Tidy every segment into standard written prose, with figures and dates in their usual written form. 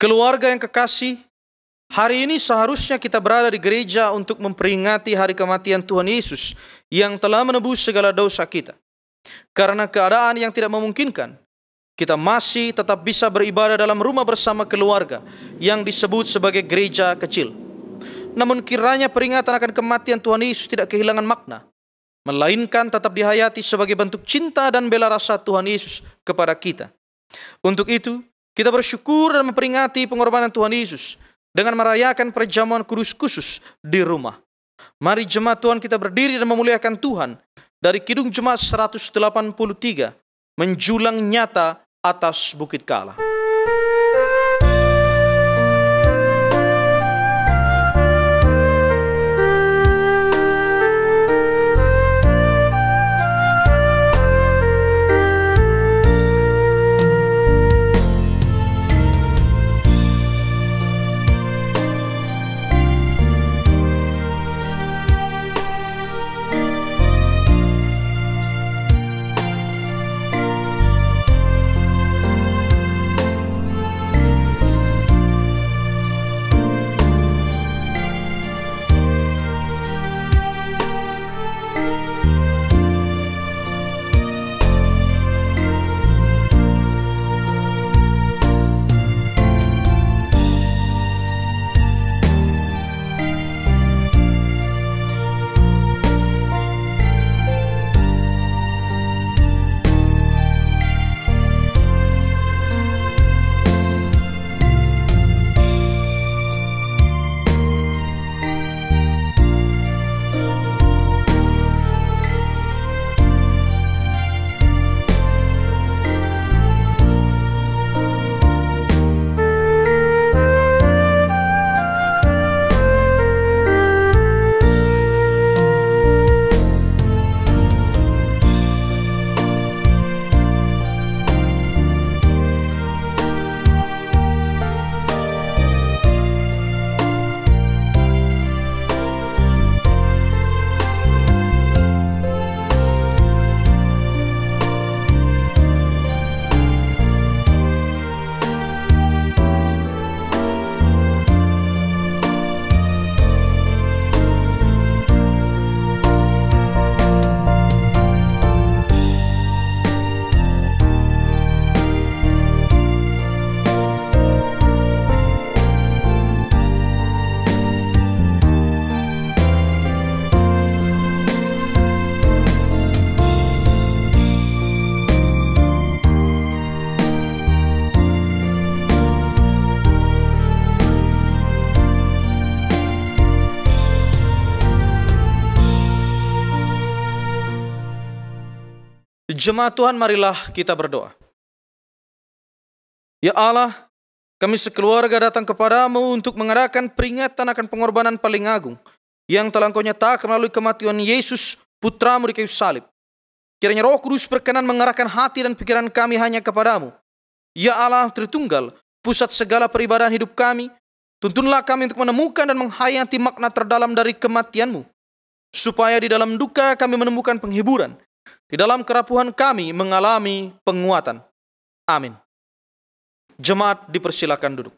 Keluarga yang kekasih, hari ini seharusnya kita berada di gereja untuk memperingati hari kematian Tuhan Yesus yang telah menebus segala dosa kita. Karena keadaan yang tidak memungkinkan, kita masih tetap bisa beribadah dalam rumah bersama keluarga yang disebut sebagai gereja kecil. Namun kiranya peringatan akan kematian Tuhan Yesus tidak kehilangan makna, melainkan tetap dihayati sebagai bentuk cinta dan bela rasa Tuhan Yesus kepada kita. Untuk itu, kita bersyukur dan memperingati pengorbanan Tuhan Yesus dengan merayakan perjamuan kudus khusus di rumah. Mari jemaat Tuhan kita berdiri dan memuliakan Tuhan dari Kidung Jemaat 183, menjulang nyata atas Bukit Kala. Jemaat Tuhan, marilah kita berdoa. Ya Allah, kami sekeluarga datang kepadamu untuk mengadakan peringatan akan pengorbanan paling agung yang telah Engkau nyatakan melalui kematian Yesus, Putramu di kayu salib. Kiranya Roh Kudus berkenan mengarahkan hati dan pikiran kami hanya kepadamu. Ya Allah Tritunggal, pusat segala peribadahan hidup kami, tuntunlah kami untuk menemukan dan menghayati makna terdalam dari kematian-Mu, supaya di dalam duka kami menemukan penghiburan, di dalam kerapuhan kami mengalami penguatan. Amin. Jemaat dipersilakan duduk.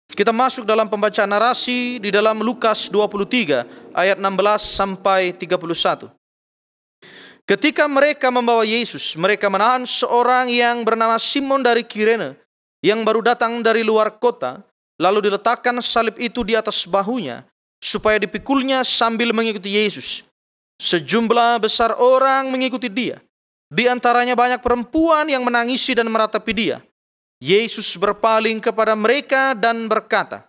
Kita masuk dalam pembacaan narasi di dalam Lukas 23 ayat 16 sampai 31. Ketika mereka membawa Yesus, mereka menahan seorang yang bernama Simon dari Kirene yang baru datang dari luar kota, lalu diletakkan salib itu di atas bahunya supaya dipikulnya sambil mengikuti Yesus. Sejumlah besar orang mengikuti dia. Di antaranya banyak perempuan yang menangisi dan meratapi dia. Yesus berpaling kepada mereka dan berkata,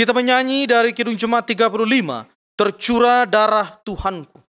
kita menyanyi dari Kidung Jemaat 35, Tercurah Darah Tuhanku.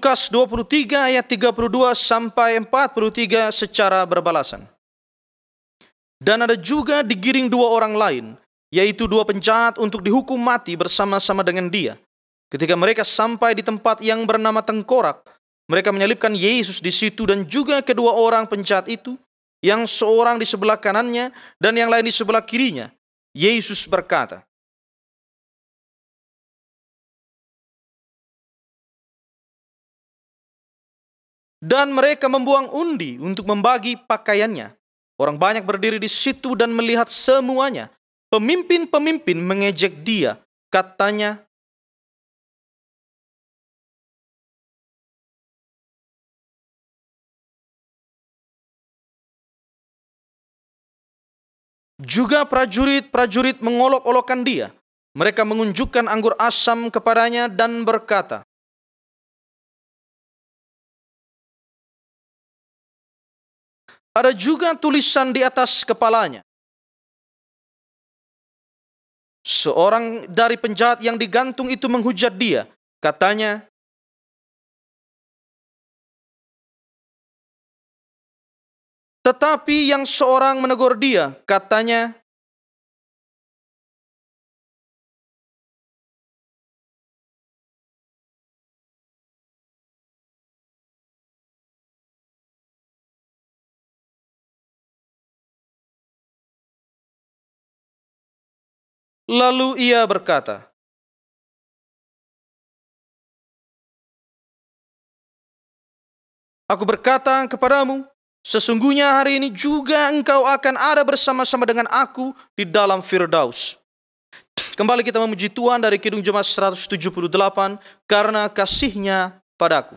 Lukas 23 ayat 32 sampai 43 secara berbalasan. Dan ada juga digiring dua orang lain, yaitu dua penjahat untuk dihukum mati bersama-sama dengan dia. Ketika mereka sampai di tempat yang bernama Tengkorak, mereka menyalibkan Yesus di situ dan juga kedua orang penjahat itu, yang seorang di sebelah kanannya dan yang lain di sebelah kirinya. Yesus berkata, dan mereka membuang undi untuk membagi pakaiannya. Orang banyak berdiri di situ dan melihat semuanya. Pemimpin-pemimpin mengejek dia. Katanya, juga prajurit-prajurit mengolok-olokkan dia. Mereka mengunjukkan anggur asam kepadanya dan berkata, ada juga tulisan di atas kepalanya. Seorang dari penjahat yang digantung itu menghujat dia. Katanya, tetapi yang seorang menegur dia. Katanya, lalu ia berkata, aku berkata kepadamu, sesungguhnya hari ini juga engkau akan ada bersama-sama dengan aku di dalam Firdaus. Kembali kita memuji Tuhan dari Kidung Jemaat 178, karena kasih-Nya padaku.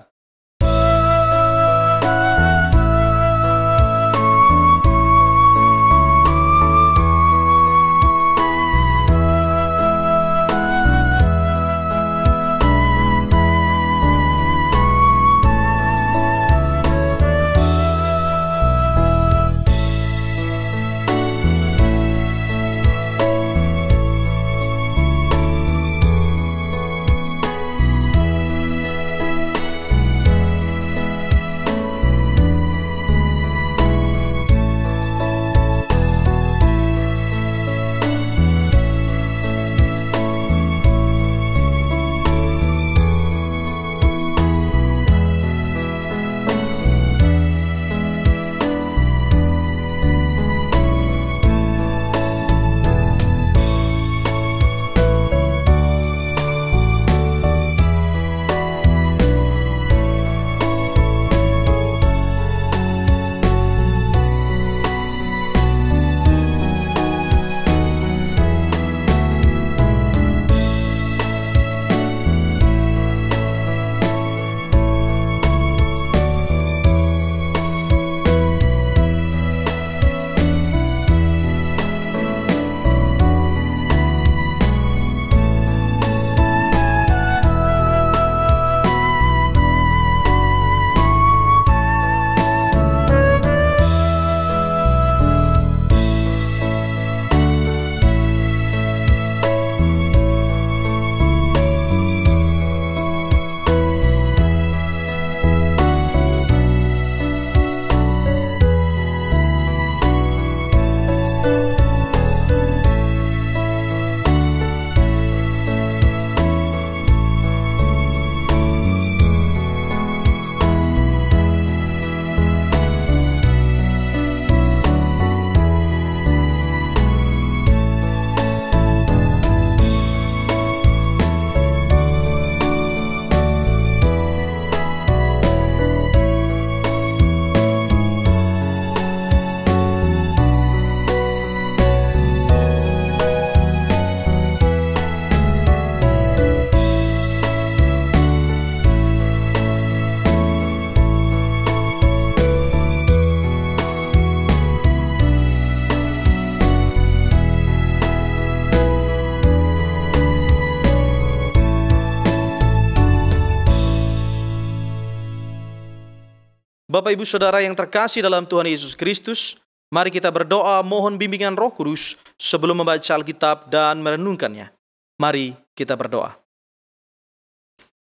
Bapak Ibu Saudara yang terkasih dalam Tuhan Yesus Kristus, mari kita berdoa mohon bimbingan Roh Kudus sebelum membaca Alkitab dan merenungkannya. Mari kita berdoa.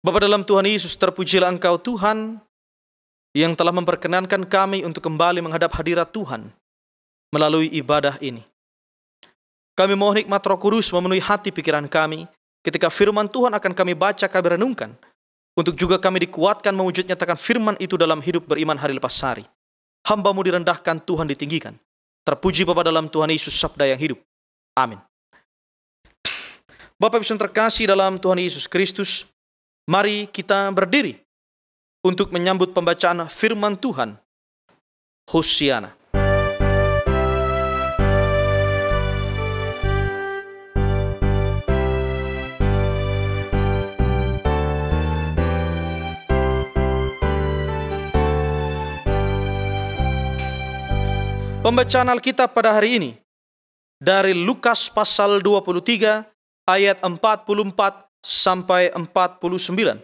Bapa dalam Tuhan Yesus, terpujilah Engkau Tuhan yang telah memperkenankan kami untuk kembali menghadap hadirat Tuhan melalui ibadah ini. Kami mohon hikmat Roh Kudus memenuhi hati pikiran kami ketika firman Tuhan akan kami baca, kami renungkan. Untuk juga kami dikuatkan mewujud nyatakan firman itu dalam hidup beriman hari lepas hari. Hamba-Mu direndahkan, Tuhan ditinggikan. Terpuji Bapa dalam Tuhan Yesus, sabda yang hidup. Amin. Bapak Ibu yang terkasih dalam Tuhan Yesus Kristus, mari kita berdiri untuk menyambut pembacaan firman Tuhan. Hosiana. Pembacaan Alkitab pada hari ini dari Lukas pasal 23 ayat 44 sampai 49.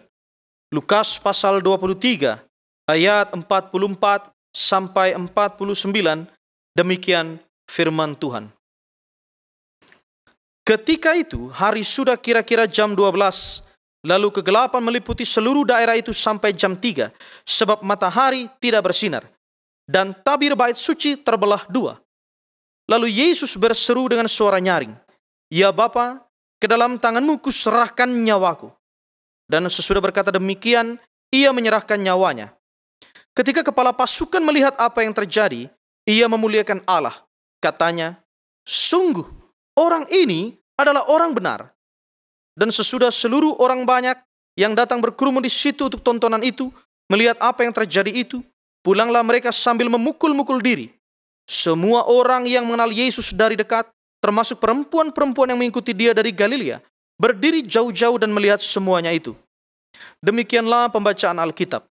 Lukas pasal 23 ayat 44 sampai 49, demikian firman Tuhan. Ketika itu hari sudah kira-kira jam 12, lalu kegelapan meliputi seluruh daerah itu sampai jam 3, sebab matahari tidak bersinar. Dan tabir bait suci terbelah dua. Lalu Yesus berseru dengan suara nyaring, "Ya Bapa, ke dalam tangan-Mu kuserahkan nyawaku." Dan sesudah berkata demikian, ia menyerahkan nyawanya. Ketika kepala pasukan melihat apa yang terjadi, ia memuliakan Allah. Katanya, "Sungguh, orang ini adalah orang benar." Dan sesudah seluruh orang banyak yang datang berkerumun di situ untuk tontonan itu, melihat apa yang terjadi itu, pulanglah mereka sambil memukul-mukul diri. Semua orang yang mengenal Yesus dari dekat, termasuk perempuan-perempuan yang mengikuti dia dari Galilea, berdiri jauh-jauh dan melihat semuanya itu. Demikianlah pembacaan Alkitab.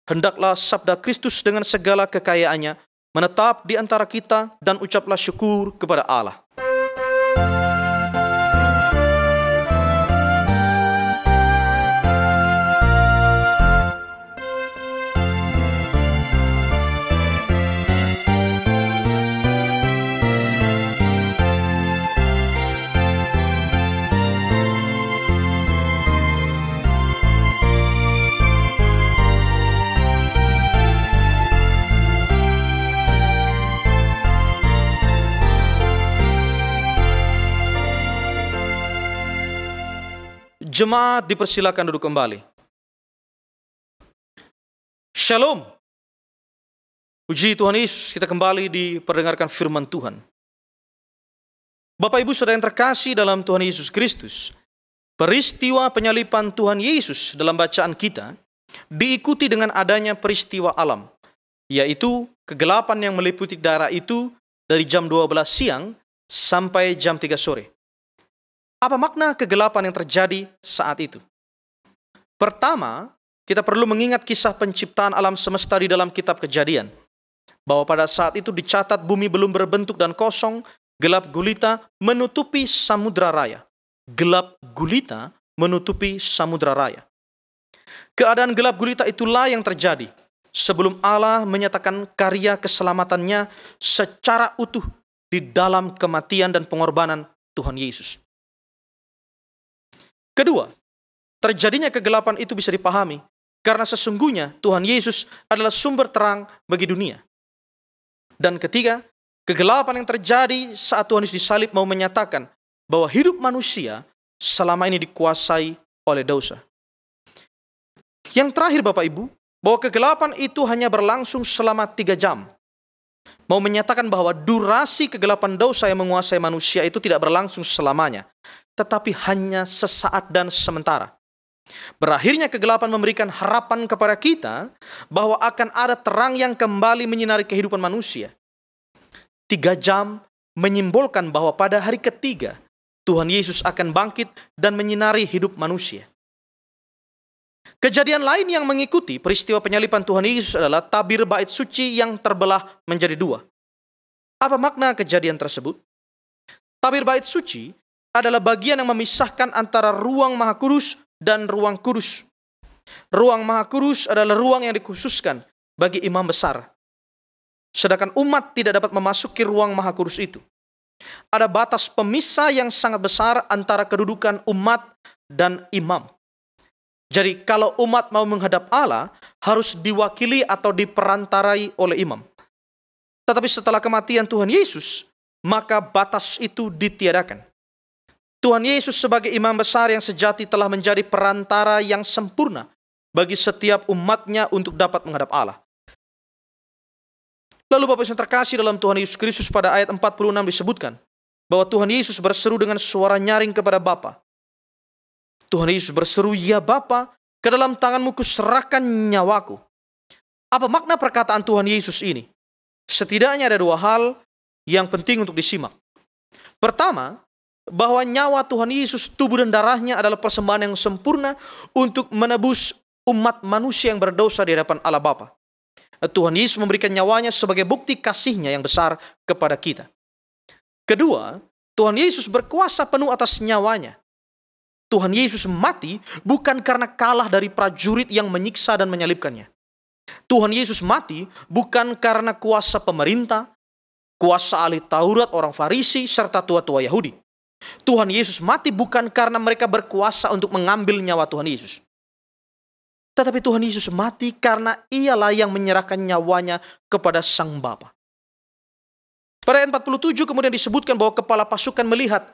Hendaklah sabda Kristus dengan segala kekayaannya menetap di antara kita, dan ucaplah syukur kepada Allah. Jemaat dipersilakan duduk kembali. Shalom. Puji Tuhan Yesus, kita kembali diperdengarkan firman Tuhan. Bapak Ibu Saudara yang terkasih dalam Tuhan Yesus Kristus, peristiwa penyaliban Tuhan Yesus dalam bacaan kita diikuti dengan adanya peristiwa alam, yaitu kegelapan yang meliputi daerah itu dari jam 12 siang sampai jam 3 sore. Apa makna kegelapan yang terjadi saat itu? Pertama, kita perlu mengingat kisah penciptaan alam semesta di dalam kitab Kejadian. Bahwa pada saat itu dicatat bumi belum berbentuk dan kosong, gelap gulita menutupi samudra raya. Gelap gulita menutupi samudra raya. Keadaan gelap gulita itulah yang terjadi sebelum Allah menyatakan karya keselamatannya secara utuh di dalam kematian dan pengorbanan Tuhan Yesus. Kedua, terjadinya kegelapan itu bisa dipahami karena sesungguhnya Tuhan Yesus adalah sumber terang bagi dunia. Dan ketiga, kegelapan yang terjadi saat Tuhan Yesus disalib mau menyatakan bahwa hidup manusia selama ini dikuasai oleh dosa. Yang terakhir Bapak Ibu, bahwa kegelapan itu hanya berlangsung selama 3 jam. Mau menyatakan bahwa durasi kegelapan dosa yang menguasai manusia itu tidak berlangsung selamanya, tetapi hanya sesaat dan sementara. Berakhirnya kegelapan memberikan harapan kepada kita bahwa akan ada terang yang kembali menyinari kehidupan manusia. 3 jam menyimbolkan bahwa pada hari ketiga Tuhan Yesus akan bangkit dan menyinari hidup manusia. Kejadian lain yang mengikuti peristiwa penyaliban Tuhan Yesus adalah tabir bait suci yang terbelah menjadi 2. Apa makna kejadian tersebut? Tabir bait suci adalah bagian yang memisahkan antara ruang Maha Kudus dan ruang kudus. Ruang Maha Kudus adalah ruang yang dikhususkan bagi imam besar. Sedangkan umat tidak dapat memasuki ruang Maha Kudus itu. Ada batas pemisah yang sangat besar antara kedudukan umat dan imam. Jadi kalau umat mau menghadap Allah, harus diwakili atau diperantarai oleh imam. Tetapi setelah kematian Tuhan Yesus, maka batas itu ditiadakan. Tuhan Yesus sebagai imam besar yang sejati telah menjadi perantara yang sempurna bagi setiap umatnya untuk dapat menghadap Allah. Lalu Bapak Ibu yang terkasih dalam Tuhan Yesus Kristus, pada ayat 46 disebutkan bahwa Tuhan Yesus berseru dengan suara nyaring kepada Bapa. Tuhan Yesus berseru, "Ya Bapa, ke dalam tangan-Mu kuserahkan nyawaku." Apa makna perkataan Tuhan Yesus ini? Setidaknya ada dua hal yang penting untuk disimak. Pertama, bahwa nyawa Tuhan Yesus, tubuh dan darahnya adalah persembahan yang sempurna untuk menebus umat manusia yang berdosa di hadapan Allah Bapa. Tuhan Yesus memberikan nyawanya sebagai bukti kasih-Nya yang besar kepada kita. Kedua, Tuhan Yesus berkuasa penuh atas nyawanya. Tuhan Yesus mati bukan karena kalah dari prajurit yang menyiksa dan menyalibkannya. Tuhan Yesus mati bukan karena kuasa pemerintah, kuasa ahli Taurat, orang Farisi, serta tua-tua Yahudi. Tuhan Yesus mati bukan karena mereka berkuasa untuk mengambil nyawa Tuhan Yesus. Tetapi Tuhan Yesus mati karena Ialah yang menyerahkan nyawanya kepada Sang Bapa. Pada ayat 47 kemudian disebutkan bahwa kepala pasukan melihat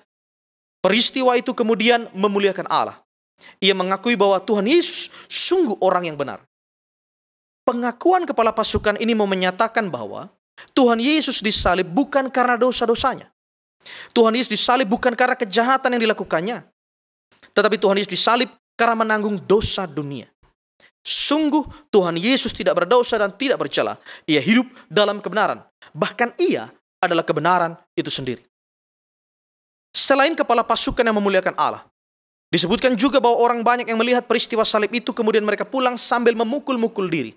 peristiwa itu kemudian memuliakan Allah. Ia mengakui bahwa Tuhan Yesus sungguh orang yang benar. Pengakuan kepala pasukan ini mau menyatakan bahwa Tuhan Yesus disalib bukan karena dosa-dosanya. Tuhan Yesus disalib bukan karena kejahatan yang dilakukannya. Tetapi Tuhan Yesus disalib karena menanggung dosa dunia. Sungguh Tuhan Yesus tidak berdosa dan tidak bercela. Ia hidup dalam kebenaran. Bahkan Ia adalah kebenaran itu sendiri. Selain kepala pasukan yang memuliakan Allah, disebutkan juga bahwa orang banyak yang melihat peristiwa salib itu kemudian mereka pulang sambil memukul-mukul diri.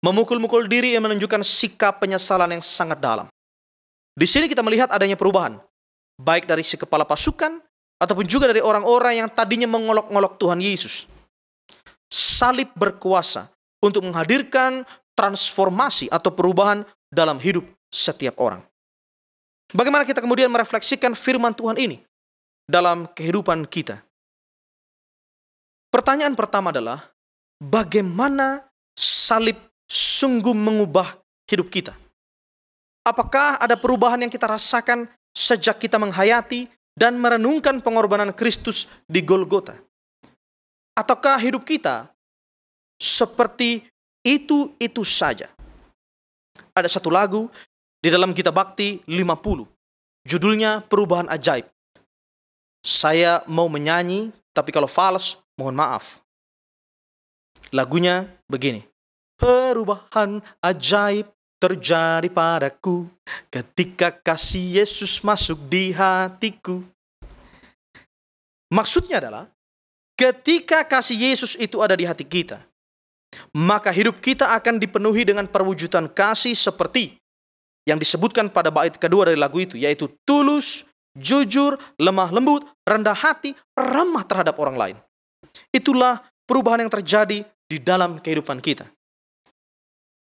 Memukul-mukul diri yang menunjukkan sikap penyesalan yang sangat dalam. Di sini kita melihat adanya perubahan, baik dari si kepala pasukan ataupun juga dari orang-orang yang tadinya mengolok-ngolok Tuhan Yesus. Salib berkuasa untuk menghadirkan transformasi atau perubahan dalam hidup setiap orang. Bagaimana kita kemudian merefleksikan firman Tuhan ini dalam kehidupan kita? Pertanyaan pertama adalah, bagaimana salib sungguh mengubah hidup kita? Apakah ada perubahan yang kita rasakan sejak kita menghayati dan merenungkan pengorbanan Kristus di Golgota? Ataukah hidup kita seperti itu saja? Ada satu lagu di dalam Gita Bakti 50, judulnya Perubahan Ajaib. Saya mau menyanyi, tapi kalau fals, mohon maaf. Lagunya begini. Perubahan ajaib terjadi padaku ketika kasih Yesus masuk di hatiku. Maksudnya adalah, ketika kasih Yesus itu ada di hati kita, maka hidup kita akan dipenuhi dengan perwujudan kasih seperti yang disebutkan pada bait kedua dari lagu itu, yaitu tulus, jujur, lemah lembut, rendah hati, ramah terhadap orang lain. Itulah perubahan yang terjadi di dalam kehidupan kita.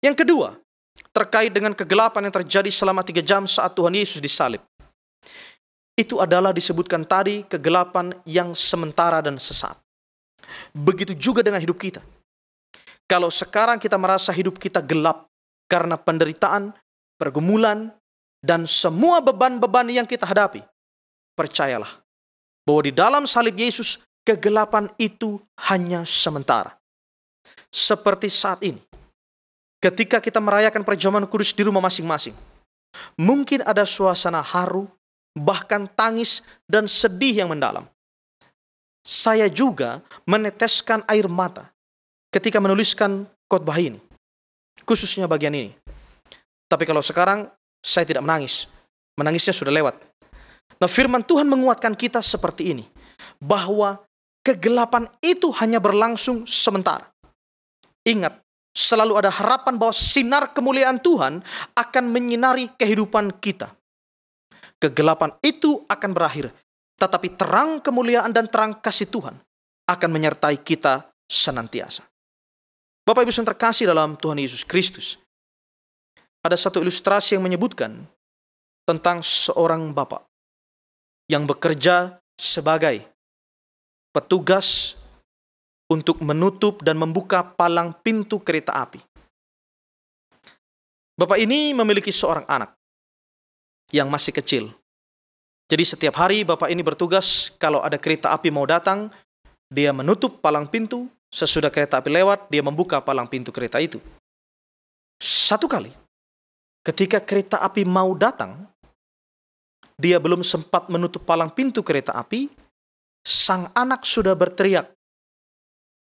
Yang kedua, terkait dengan kegelapan yang terjadi selama 3 jam saat Tuhan Yesus disalib. Itu adalah disebutkan tadi kegelapan yang sementara dan sesat. Begitu juga dengan hidup kita. Kalau sekarang kita merasa hidup kita gelap karena penderitaan, pergumulan, dan semua beban-beban yang kita hadapi, percayalah bahwa di dalam salib Yesus, kegelapan itu hanya sementara. Seperti saat ini, ketika kita merayakan perjamuan kudus di rumah masing-masing, mungkin ada suasana haru, bahkan tangis dan sedih yang mendalam. Saya juga meneteskan air mata ketika menuliskan khotbah ini, khususnya bagian ini. Tapi kalau sekarang, saya tidak menangis. Menangisnya sudah lewat. Nah, firman Tuhan menguatkan kita seperti ini, bahwa kegelapan itu hanya berlangsung sementara. Ingat, selalu ada harapan bahwa sinar kemuliaan Tuhan akan menyinari kehidupan kita. Kegelapan itu akan berakhir, tetapi terang kemuliaan dan terang kasih Tuhan akan menyertai kita senantiasa. Bapak Ibu yang terkasih dalam Tuhan Yesus Kristus, ada satu ilustrasi yang menyebutkan tentang seorang bapak yang bekerja sebagai petugas untuk menutup dan membuka palang pintu kereta api. Bapak ini memiliki seorang anak yang masih kecil. Jadi setiap hari Bapak ini bertugas kalau ada kereta api mau datang, dia menutup palang pintu, sesudah kereta api lewat, dia membuka palang pintu kereta itu. Satu kali, ketika kereta api mau datang, dia belum sempat menutup palang pintu kereta api, sang anak sudah berteriak.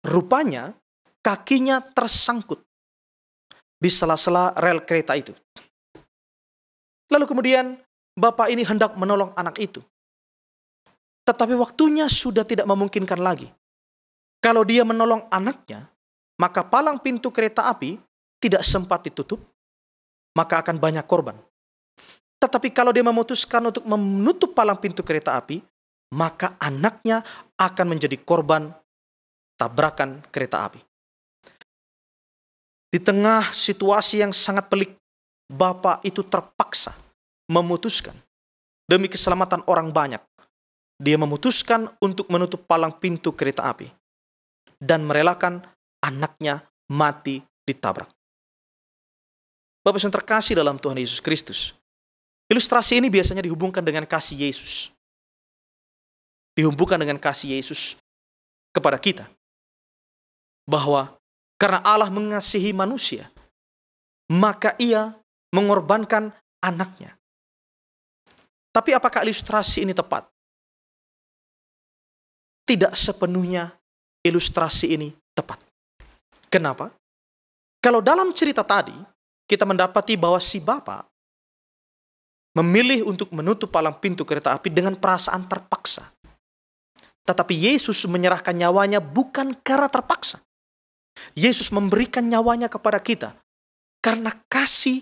Rupanya, kakinya tersangkut di sela-sela rel kereta itu. Lalu kemudian, bapak ini hendak menolong anak itu. Tetapi waktunya sudah tidak memungkinkan lagi. Kalau dia menolong anaknya, maka palang pintu kereta api tidak sempat ditutup, maka akan banyak korban. Tetapi kalau dia memutuskan untuk menutup palang pintu kereta api, maka anaknya akan menjadi korban tabrakan kereta api. Di tengah situasi yang sangat pelik, bapak itu terpaksa memutuskan demi keselamatan orang banyak. Dia memutuskan untuk menutup palang pintu kereta api dan merelakan anaknya mati ditabrak. Bapak yang terkasih dalam Tuhan Yesus Kristus, ilustrasi ini biasanya dihubungkan dengan kasih Yesus. Dihubungkan dengan kasih Yesus kepada kita. Bahwa karena Allah mengasihi manusia, maka ia mengorbankan anaknya. Tapi apakah ilustrasi ini tepat? Tidak sepenuhnya ilustrasi ini tepat. Kenapa? Kalau dalam cerita tadi, kita mendapati bahwa si bapak memilih untuk menutup palang pintu kereta api dengan perasaan terpaksa. Tetapi Yesus menyerahkan nyawanya bukan karena terpaksa. Yesus memberikan nyawanya kepada kita karena kasih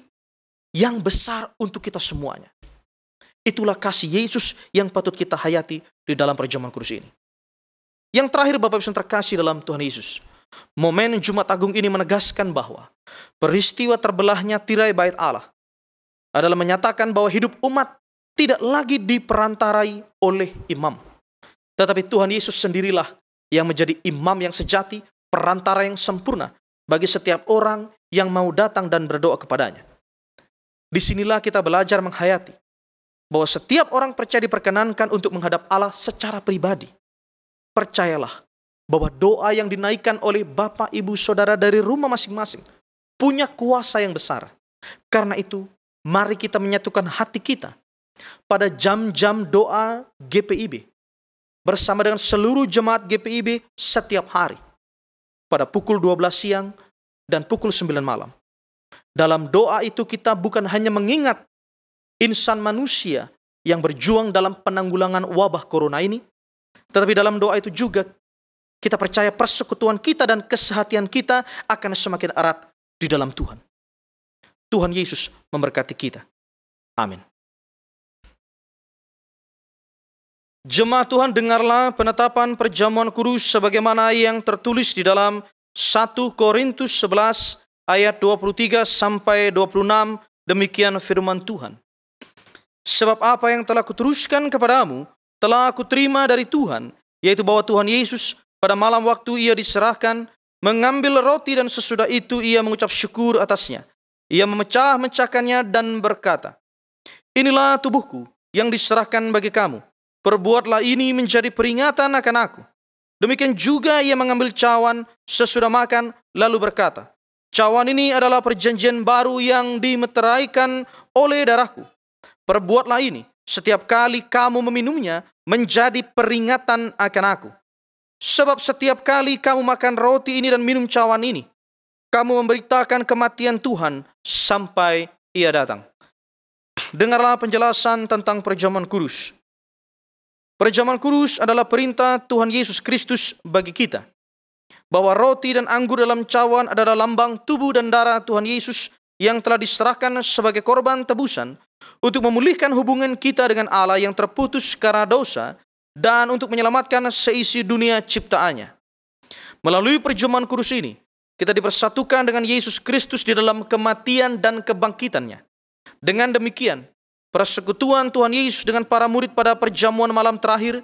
yang besar untuk kita semuanya. Itulah kasih Yesus yang patut kita hayati di dalam perjamuan kudus ini. Yang terakhir, Bapak Ibu yang terkasih dalam Tuhan Yesus, momen Jumat Agung ini menegaskan bahwa peristiwa terbelahnya tirai bait Allah adalah menyatakan bahwa hidup umat tidak lagi diperantarai oleh imam. Tetapi Tuhan Yesus sendirilah yang menjadi imam yang sejati, perantara yang sempurna bagi setiap orang yang mau datang dan berdoa kepadanya. Disinilah kita belajar menghayati bahwa setiap orang percaya diperkenankan untuk menghadap Allah secara pribadi. Percayalah bahwa doa yang dinaikkan oleh Bapak, Ibu, Saudara dari rumah masing-masing punya kuasa yang besar. Karena itu, mari kita menyatukan hati kita pada jam-jam doa GPIB bersama dengan seluruh jemaat GPIB setiap hari pada pukul 12 siang dan pukul 9 malam. Dalam doa itu kita bukan hanya mengingat insan manusia yang berjuang dalam penanggulangan wabah corona ini, tetapi dalam doa itu juga kita percaya persekutuan kita dan kesehatian kita akan semakin erat di dalam Tuhan. Tuhan Yesus memberkati kita. Amin. Jemaat Tuhan, dengarlah penetapan perjamuan kudus sebagaimana yang tertulis di dalam 1 Korintus 11 ayat 23 sampai 26. Demikian firman Tuhan. Sebab apa yang telah kuteruskan kepadamu telah aku terima dari Tuhan, yaitu bahwa Tuhan Yesus pada malam waktu ia diserahkan mengambil roti dan sesudah itu ia mengucap syukur atasnya. Ia memecah-mecahkannya dan berkata, "Inilah tubuhku yang diserahkan bagi kamu. Perbuatlah ini menjadi peringatan akan aku." Demikian juga ia mengambil cawan sesudah makan lalu berkata, "Cawan ini adalah perjanjian baru yang dimeteraikan oleh darahku. Perbuatlah ini setiap kali kamu meminumnya menjadi peringatan akan aku. Sebab setiap kali kamu makan roti ini dan minum cawan ini, kamu memberitakan kematian Tuhan sampai ia datang." Dengarlah penjelasan tentang perjamuan kudus. Perjamuan kudus adalah perintah Tuhan Yesus Kristus bagi kita, bahwa roti dan anggur dalam cawan adalah lambang tubuh dan darah Tuhan Yesus yang telah diserahkan sebagai korban tebusan untuk memulihkan hubungan kita dengan Allah yang terputus karena dosa dan untuk menyelamatkan seisi dunia ciptaannya. Melalui perjamuan kudus ini, kita dipersatukan dengan Yesus Kristus di dalam kematian dan kebangkitannya. Dengan demikian, persekutuan Tuhan Yesus dengan para murid pada perjamuan malam terakhir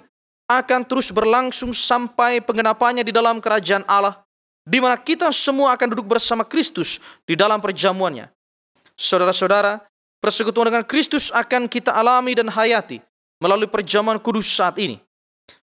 akan terus berlangsung sampai penggenapannya di dalam kerajaan Allah, di mana kita semua akan duduk bersama Kristus di dalam perjamuannya. Saudara-saudara, persekutuan dengan Kristus akan kita alami dan hayati melalui perjamuan kudus saat ini.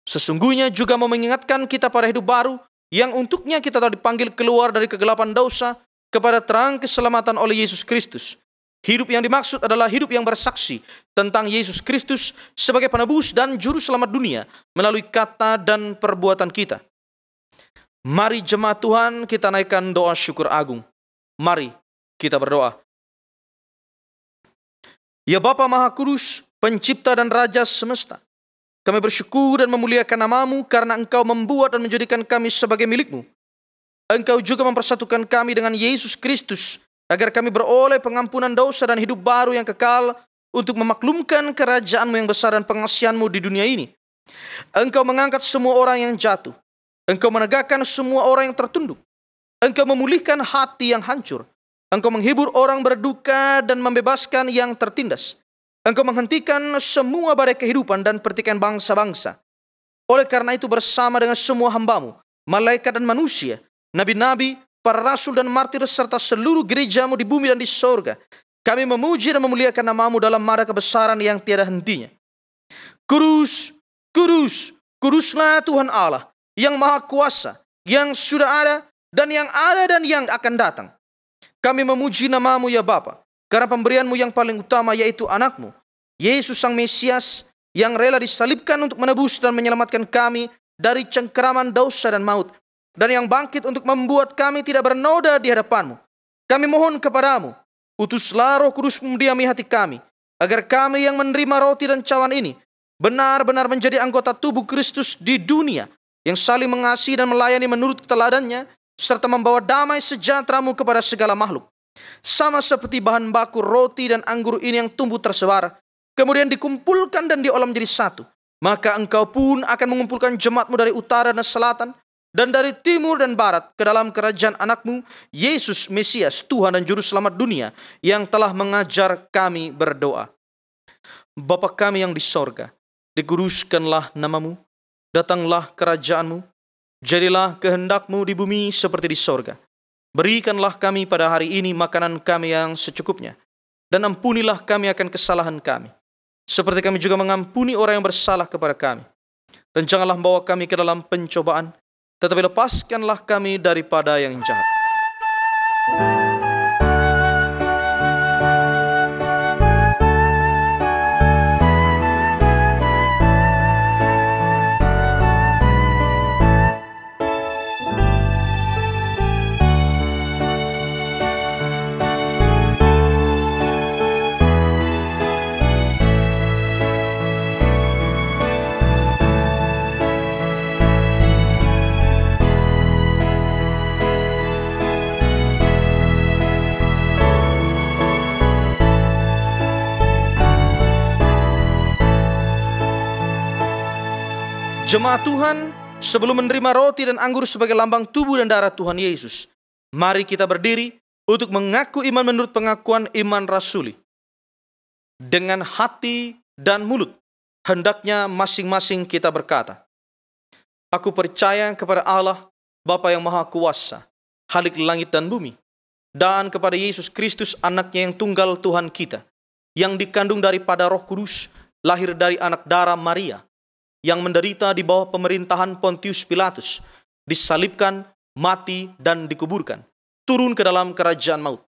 Sesungguhnya juga mau mengingatkan kita pada hidup baru yang untuknya kita telah dipanggil keluar dari kegelapan dosa kepada terang keselamatan oleh Yesus Kristus. Hidup yang dimaksud adalah hidup yang bersaksi tentang Yesus Kristus sebagai penebus dan juru selamat dunia melalui kata dan perbuatan kita. Mari jemaat Tuhan, kita naikkan doa syukur agung. Mari kita berdoa. Ya Bapa Maha Kudus, Pencipta dan Raja semesta, kami bersyukur dan memuliakan nama-Mu karena Engkau membuat dan menjadikan kami sebagai milik-Mu. Engkau juga mempersatukan kami dengan Yesus Kristus agar kami beroleh pengampunan dosa dan hidup baru yang kekal untuk memaklumkan kerajaan-Mu yang besar dan pengasihan-Mu di dunia ini. Engkau mengangkat semua orang yang jatuh. Engkau menegakkan semua orang yang tertunduk. Engkau memulihkan hati yang hancur. Engkau menghibur orang berduka dan membebaskan yang tertindas. Engkau menghentikan semua badai kehidupan dan pertikaian bangsa-bangsa. Oleh karena itu bersama dengan semua hamba-Mu, malaikat dan manusia, nabi-nabi, para rasul dan martir serta seluruh gereja-Mu di bumi dan di sorga, kami memuji dan memuliakan nama-Mu dalam mara kebesaran yang tiada hentinya. Kudus, kudus, kuduslah Tuhan Allah yang maha kuasa, yang sudah ada dan yang akan datang. Kami memuji nama-Mu ya Bapa, karena pemberian-Mu yang paling utama yaitu anak-Mu, Yesus Sang Mesias, yang rela disalibkan untuk menebus dan menyelamatkan kami dari cengkeraman dosa dan maut, dan yang bangkit untuk membuat kami tidak bernoda di hadapan-Mu. Kami mohon kepada-Mu, utuslah Roh Kudus-Mu mendiami hati kami, agar kami yang menerima roti dan cawan ini benar-benar menjadi anggota tubuh Kristus di dunia, yang saling mengasihi dan melayani menurut teladannya, serta membawa damai sejahtera-Mu kepada segala makhluk. Sama seperti bahan baku roti dan anggur ini yang tumbuh tersebar, kemudian dikumpulkan dan diolah menjadi satu, maka Engkau pun akan mengumpulkan jemaat-Mu dari utara dan selatan, dan dari timur dan barat ke dalam kerajaan anak-Mu, Yesus Mesias, Tuhan dan Juru Selamat dunia, yang telah mengajar kami berdoa. Bapa kami yang di sorga, dikuduskanlah nama-Mu, datanglah kerajaan-Mu, jadilah kehendak-Mu di bumi seperti di sorga. Berikanlah kami pada hari ini makanan kami yang secukupnya, dan ampunilah kami akan kesalahan kami, seperti kami juga mengampuni orang yang bersalah kepada kami. Dan janganlah membawa kami ke dalam pencobaan, tetapi lepaskanlah kami daripada yang jahat. Jemaat Tuhan, sebelum menerima roti dan anggur sebagai lambang tubuh dan darah Tuhan Yesus, mari kita berdiri untuk mengaku iman menurut pengakuan iman rasuli. Dengan hati dan mulut, hendaknya masing-masing kita berkata, Aku percaya kepada Allah, Bapa yang Maha Kuasa, Khalik langit dan bumi, dan kepada Yesus Kristus, anaknya yang tunggal Tuhan kita, yang dikandung daripada Roh Kudus, lahir dari anak darah Maria, yang menderita di bawah pemerintahan Pontius Pilatus, disalibkan, mati, dan dikuburkan, turun ke dalam kerajaan maut.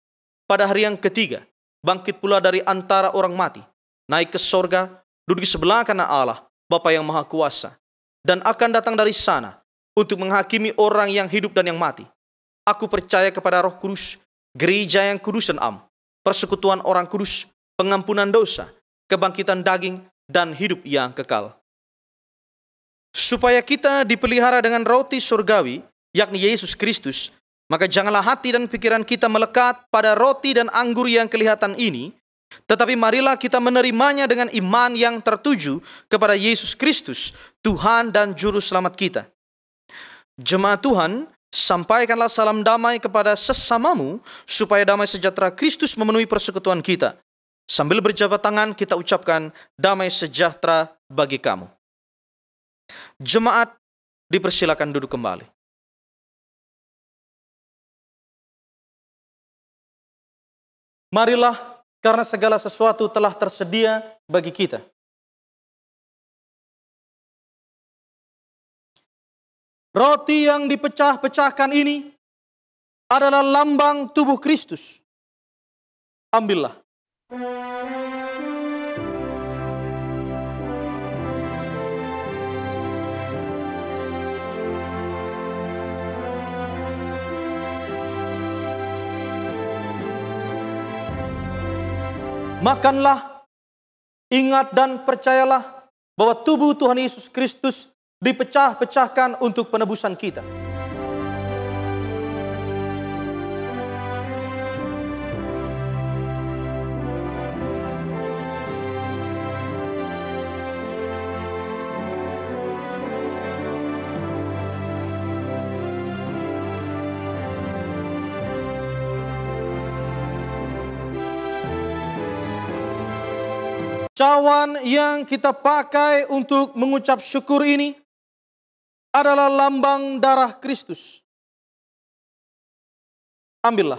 Pada hari yang ketiga, bangkit pula dari antara orang mati, naik ke sorga, duduk di sebelah kanan Allah, Bapa yang Maha Kuasa, dan akan datang dari sana untuk menghakimi orang yang hidup dan yang mati. Aku percaya kepada Roh Kudus, gereja yang kudus dan am, persekutuan orang kudus, pengampunan dosa, kebangkitan daging, dan hidup yang kekal. Supaya kita dipelihara dengan roti surgawi, yakni Yesus Kristus, maka janganlah hati dan pikiran kita melekat pada roti dan anggur yang kelihatan ini, tetapi marilah kita menerimanya dengan iman yang tertuju kepada Yesus Kristus, Tuhan dan Juru Selamat kita. Jemaat Tuhan, sampaikanlah salam damai kepada sesamamu, supaya damai sejahtera Kristus memenuhi persekutuan kita. Sambil berjabat tangan, kita ucapkan damai sejahtera bagi kamu. Jemaat dipersilakan duduk kembali. Marilah, karena segala sesuatu telah tersedia bagi kita. Roti yang dipecah-pecahkan ini adalah lambang tubuh Kristus. Ambillah. Makanlah, ingat dan percayalah bahwa tubuh Tuhan Yesus Kristus dipecah-pecahkan untuk penebusan kita. Cawan yang kita pakai untuk mengucap syukur ini adalah lambang darah Kristus. Ambillah.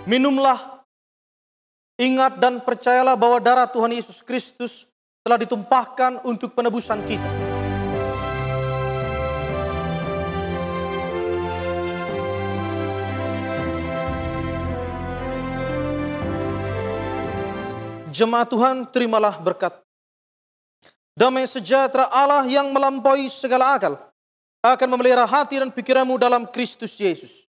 Minumlah, ingat dan percayalah bahwa darah Tuhan Yesus Kristus telah ditumpahkan untuk penebusan kita. Jemaat Tuhan, terimalah berkat. Damai sejahtera Allah yang melampaui segala akal akan memelihara hati dan pikiranmu dalam Kristus Yesus.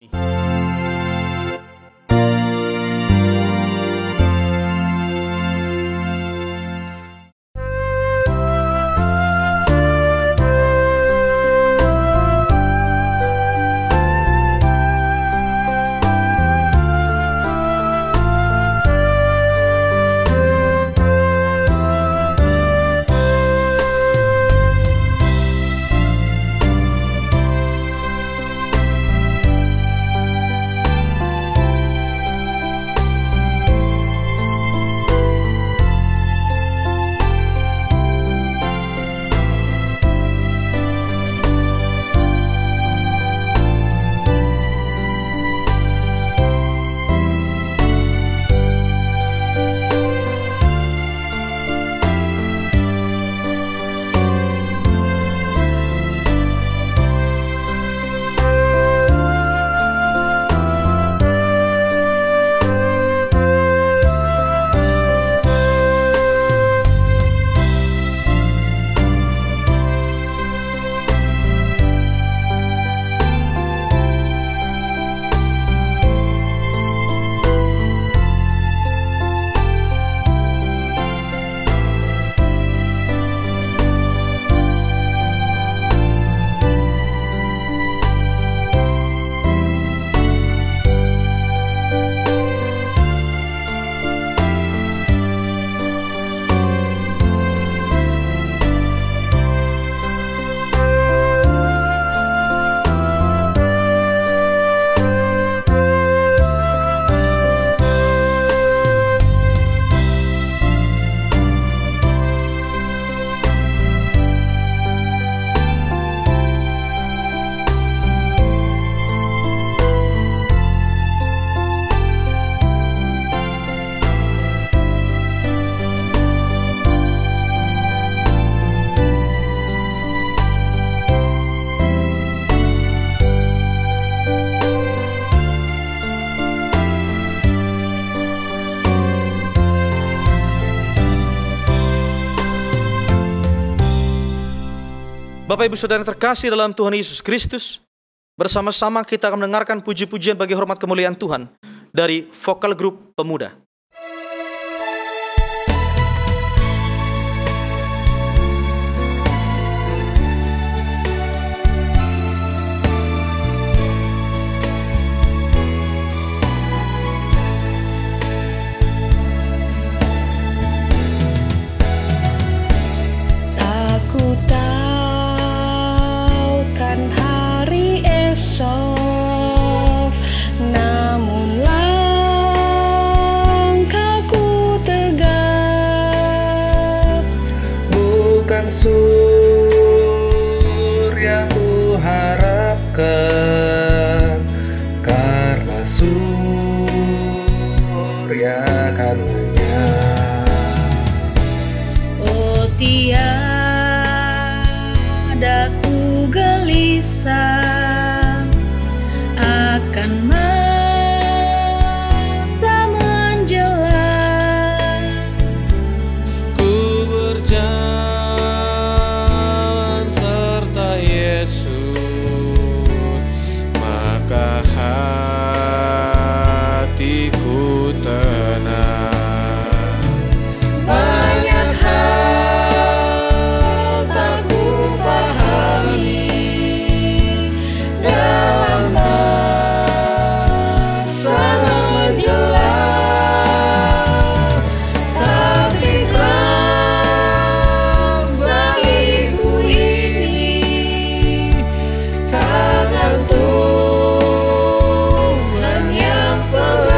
Bapak Ibu Saudara yang terkasih dalam Tuhan Yesus Kristus, bersama-sama kita akan mendengarkan puji-pujian bagi hormat kemuliaan Tuhan dari Vokal Grup Pemuda. bisa akan masa menjelang. Ku berjalan serta Yesus, maka hatiku tenang. Banyak hal tak ku pahami dalam masa menjelang, tapi terang bagiku ini tangan Tuhan yang pegang.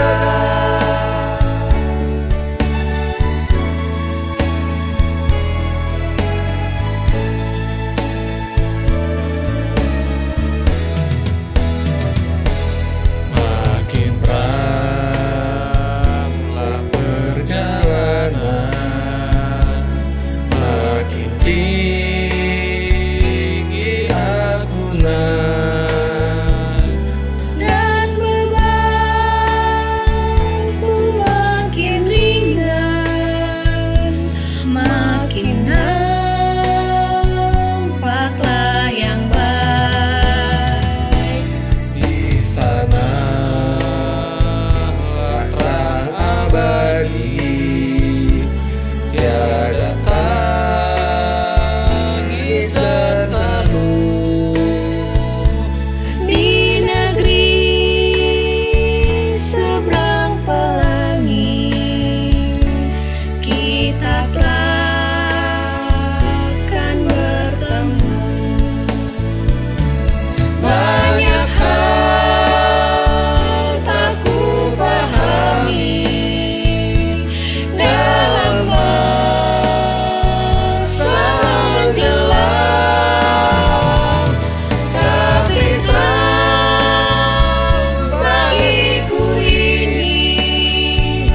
Makin teranglah perjalanan, makin tinggi aku naik. Dan bebanku makin ringan, makin nampaklah yang baik. Di sanalah terang abadi, tiada tangis dan talu. Di negeri seberang pelangi, kita akan bertemu. Banyak hal tak ku pahami dalam masa menjelang, tapi terang bagiku ini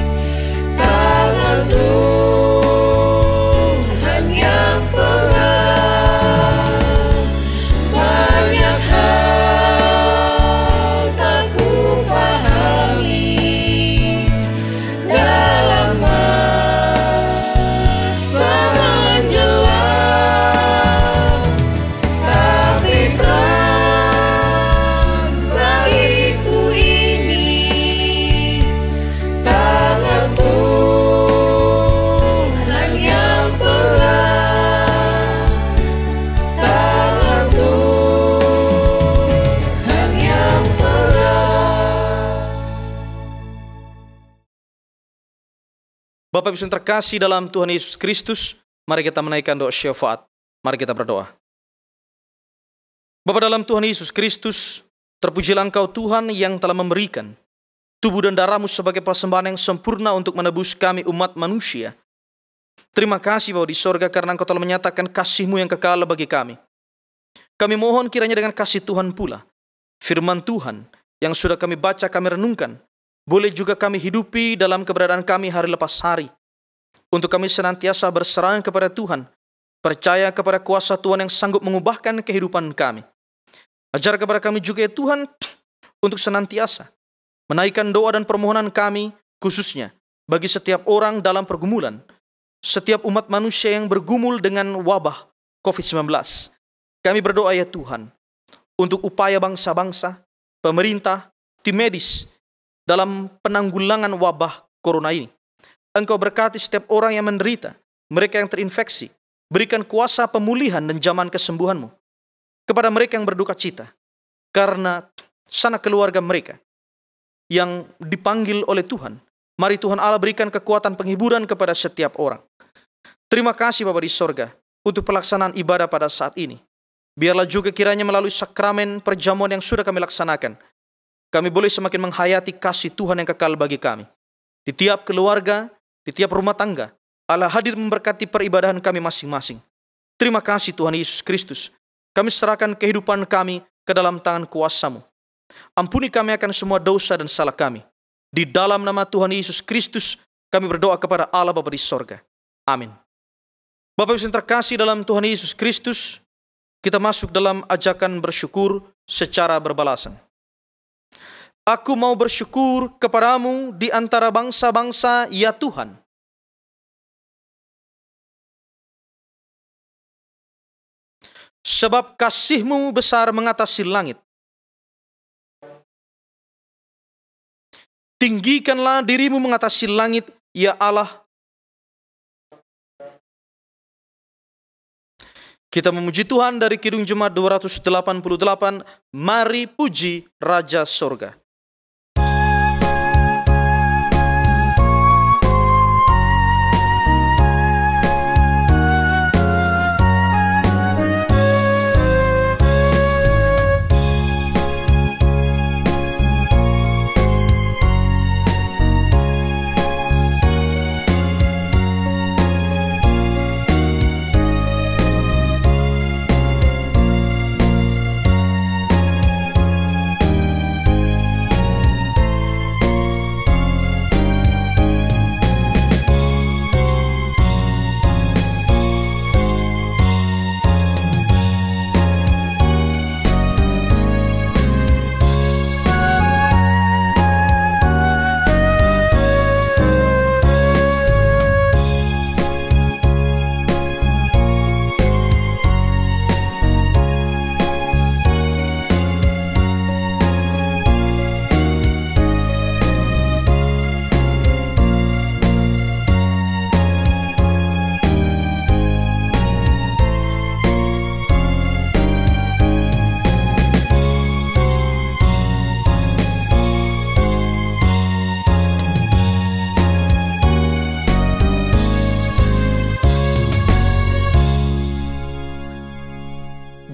tangan Tuhan yang pegang. Banyak hal tak ku pahami dalam masa menjelang, tapi terang bagiku ini tangan Tuhan yang pegang. Tangan Tuhan yang pegang. Bapak Ibu yang terkasih dalam Tuhan Yesus Kristus, mari kita menaikkan doa syafaat. Mari kita berdoa. Bapa dalam Tuhan Yesus Kristus, terpujilah Engkau Tuhan yang telah memberikan tubuh dan darah-Mu sebagai persembahan yang sempurna untuk menebus kami umat manusia. Terima kasih Bapa di sorga karena Engkau telah menyatakan kasih-Mu yang kekal bagi kami. Kami mohon kiranya dengan kasih Tuhan pula, firman Tuhan yang sudah kami baca, kami renungkan, boleh juga kami hidupi dalam keberadaan kami hari lepas hari. Untuk kami senantiasa berserah kepada Tuhan, percaya kepada kuasa Tuhan yang sanggup mengubahkan kehidupan kami. Ajar kepada kami juga ya Tuhan, untuk senantiasa menaikkan doa dan permohonan kami, khususnya bagi setiap orang dalam pergumulan, setiap umat manusia yang bergumul dengan wabah COVID-19. Kami berdoa ya Tuhan, untuk upaya bangsa-bangsa, pemerintah, tim medis, dalam penanggulangan wabah corona ini. Engkau berkati setiap orang yang menderita, mereka yang terinfeksi. Berikan kuasa pemulihan dan zaman kesembuhan-Mu kepada mereka yang berduka cita karena sanak keluarga mereka yang dipanggil oleh Tuhan. Mari Tuhan Allah berikan kekuatan penghiburan kepada setiap orang. Terima kasih Bapa di sorga untuk pelaksanaan ibadah pada saat ini. Biarlah juga kiranya melalui sakramen perjamuan yang sudah kami laksanakan, kami boleh semakin menghayati kasih Tuhan yang kekal bagi kami. Di tiap keluarga, di tiap rumah tangga, Allah hadir memberkati peribadahan kami masing-masing. Terima kasih Tuhan Yesus Kristus. Kami serahkan kehidupan kami ke dalam tangan kuasa-Mu. Ampuni kami akan semua dosa dan salah kami. Di dalam nama Tuhan Yesus Kristus, kami berdoa kepada Allah Bapa di sorga. Amin. Bapak Ibu yang terkasih dalam Tuhan Yesus Kristus, kita masuk dalam ajakan bersyukur secara berbalasan. Aku mau bersyukur kepadamu di antara bangsa-bangsa, ya Tuhan. Sebab kasih-Mu besar mengatasi langit. Tinggikanlah diri-Mu mengatasi langit, ya Allah. Kita memuji Tuhan dari Kidung Jemaat 288, mari puji Raja Sorga.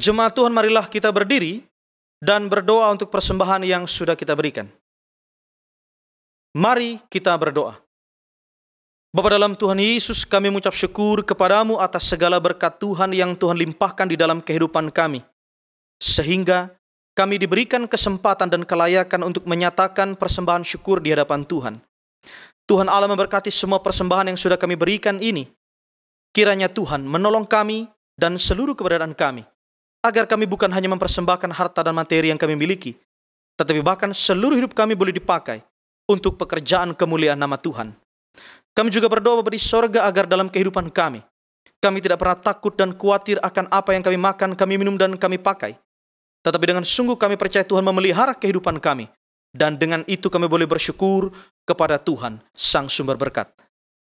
Jemaat Tuhan, marilah kita berdiri dan berdoa untuk persembahan yang sudah kita berikan. Mari kita berdoa. Bapa dalam Tuhan Yesus, kami mengucap syukur kepadamu atas segala berkat Tuhan yang Tuhan limpahkan di dalam kehidupan kami. Sehingga kami diberikan kesempatan dan kelayakan untuk menyatakan persembahan syukur di hadapan Tuhan. Tuhan Allah memberkati semua persembahan yang sudah kami berikan ini. Kiranya Tuhan menolong kami dan seluruh keberadaan kami, agar kami bukan hanya mempersembahkan harta dan materi yang kami miliki, tetapi bahkan seluruh hidup kami boleh dipakai untuk pekerjaan kemuliaan nama Tuhan. Kami juga berdoa Bapa di sorga agar dalam kehidupan kami tidak pernah takut dan khawatir akan apa yang kami makan, kami minum, dan kami pakai. Tetapi dengan sungguh kami percaya Tuhan memelihara kehidupan kami, dan dengan itu kami boleh bersyukur kepada Tuhan, Sang Sumber Berkat.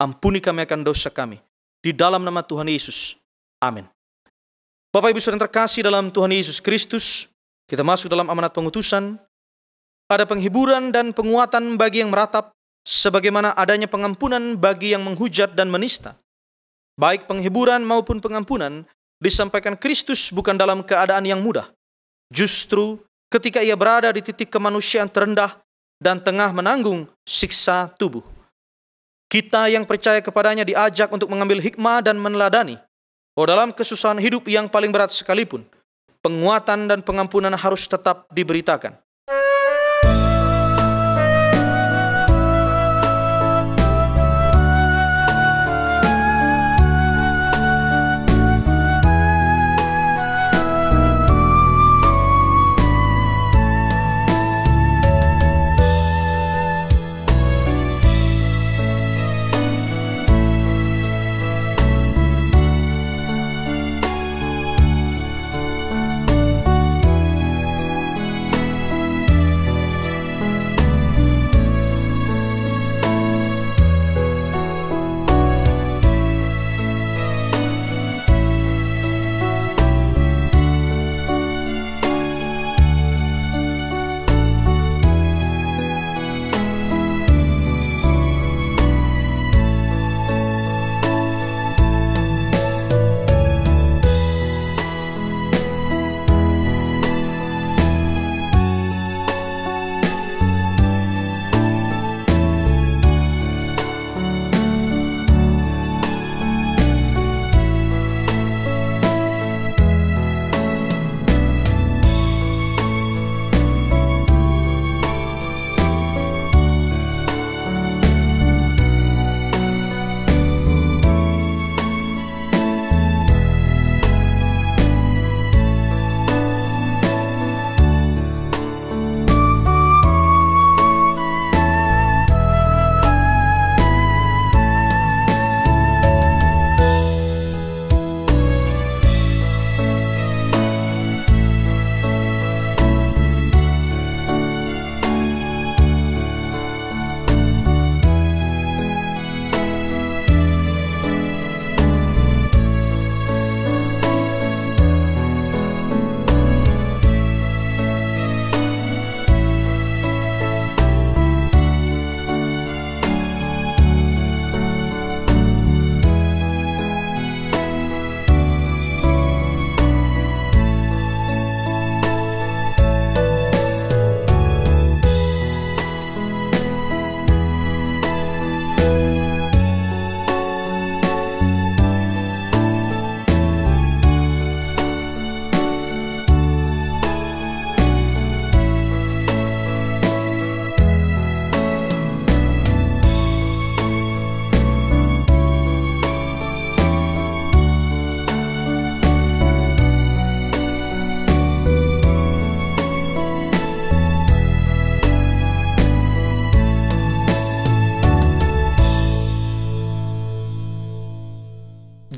Ampuni kami akan dosa kami, di dalam nama Tuhan Yesus. Amin. Bapak Ibu Saudara terkasih dalam Tuhan Yesus Kristus, kita masuk dalam amanat pengutusan. Ada penghiburan dan penguatan bagi yang meratap, sebagaimana adanya pengampunan bagi yang menghujat dan menista. Baik penghiburan maupun pengampunan disampaikan Kristus bukan dalam keadaan yang mudah. Justru ketika ia berada di titik kemanusiaan terendah dan tengah menanggung siksa tubuh. Kita yang percaya kepadanya diajak untuk mengambil hikmah dan meneladani. Dalam kesusahan hidup yang paling berat sekalipun, penguatan dan pengampunan harus tetap diberitakan.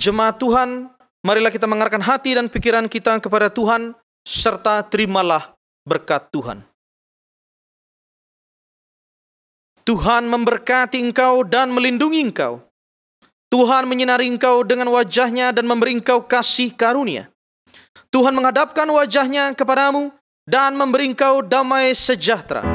Jemaat Tuhan, marilah kita mengarahkan hati dan pikiran kita kepada Tuhan, serta terimalah berkat Tuhan. Tuhan memberkati engkau dan melindungi engkau. Tuhan menyinari engkau dengan wajah-Nya dan memberi engkau kasih karunia. Tuhan menghadapkan wajah-Nya kepadamu dan memberi engkau damai sejahtera.